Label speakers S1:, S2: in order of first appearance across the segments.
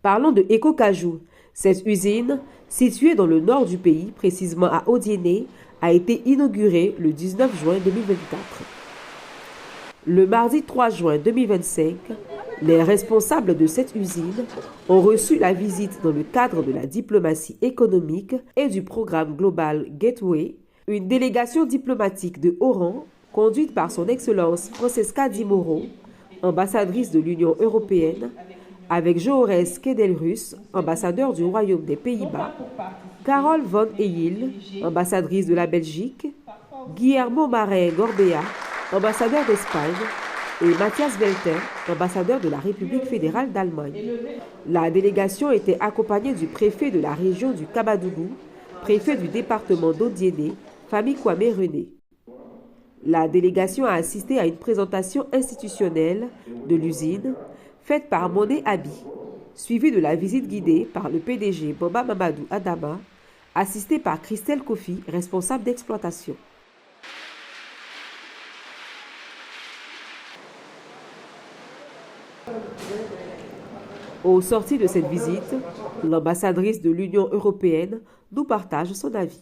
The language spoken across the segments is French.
S1: Parlons de Ecocajou. Cette usine, située dans le nord du pays, précisément à Odiéné, a été inaugurée le 19 juin 2024. Le mardi 3 juin 2025, les responsables de cette usine ont reçu la visite dans le cadre de la diplomatie économique et du programme global Gateway, une délégation diplomatique de haut rang conduite par son Excellence Francesca Di Moro, ambassadrice de l'Union européenne, avec Joores Kedelrus, ambassadeur du Royaume des Pays-Bas, Carole Van Eyl, ambassadrice de la Belgique, Guillermo Marin Gorbea, ambassadeur d'Espagne, et Matthias Welter, ambassadeur de la République fédérale d'Allemagne. La délégation était accompagnée du préfet de la région du Kabadougou, préfet du département d'Odiéné, Famille Kwame René. La délégation a assisté à une présentation institutionnelle de l'usine, faite par Monet Abi, suivie de la visite guidée par le PDG Boba Mamadou Adama, assisté par Christelle Kofi, responsable d'exploitation. Au sorti de cette visite, l'ambassadrice de l'Union européenne nous partage son avis.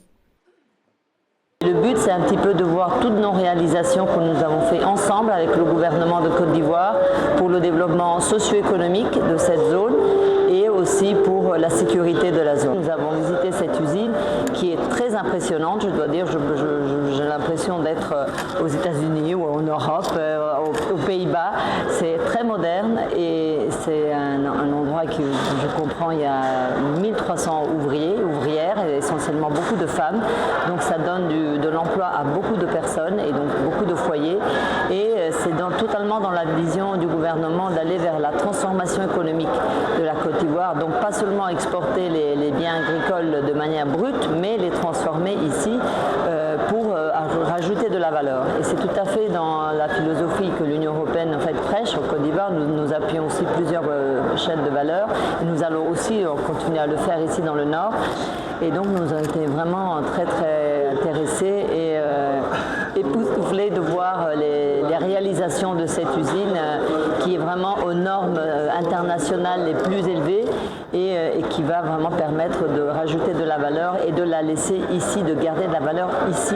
S2: Le but, c'est un petit peu de voir toutes nos réalisations que nous avons fait ensemble avec le gouvernement de Côte d'Ivoire pour le développement socio-économique de cette zone et aussi pour la sécurité de la zone. Nous avons visité cette usine qui est très impressionnante, je dois dire, j'ai l'impression d'être aux États-Unis ou en Europe, aux Pays-Bas. C'est très moderne et c'est un endroit que je comprends, il y a 1300 ouvriers, ouvrières et essentiellement beaucoup de femmes. Donc ça donne de l'emploi à beaucoup de personnes et donc beaucoup de foyers. Et c'est totalement dans la vision du gouvernement d'aller vers la transformation économique de la Côte d'Ivoire. Donc pas seulement exporter les biens agricoles de manière brute, mais les transformer ici pour rajouter de la valeur. Et c'est tout à fait dans la philosophie que l'Union européenne en fait prêche. En Côte d'Ivoire, nous appuyons aussi plusieurs chaînes de valeur. Et nous allons aussi continuer à le faire ici dans le Nord. Et donc nous avons été vraiment très intéressés et époustouflés de voir les réalisations de cette usine qui est vraiment aux normes internationales les plus élevées et qui va vraiment permettre de rajouter de la valeur et de la laisser ici, de garder de la valeur ici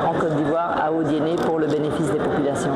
S2: en Côte d'Ivoire, à Odiéné, pour le bénéfice des populations.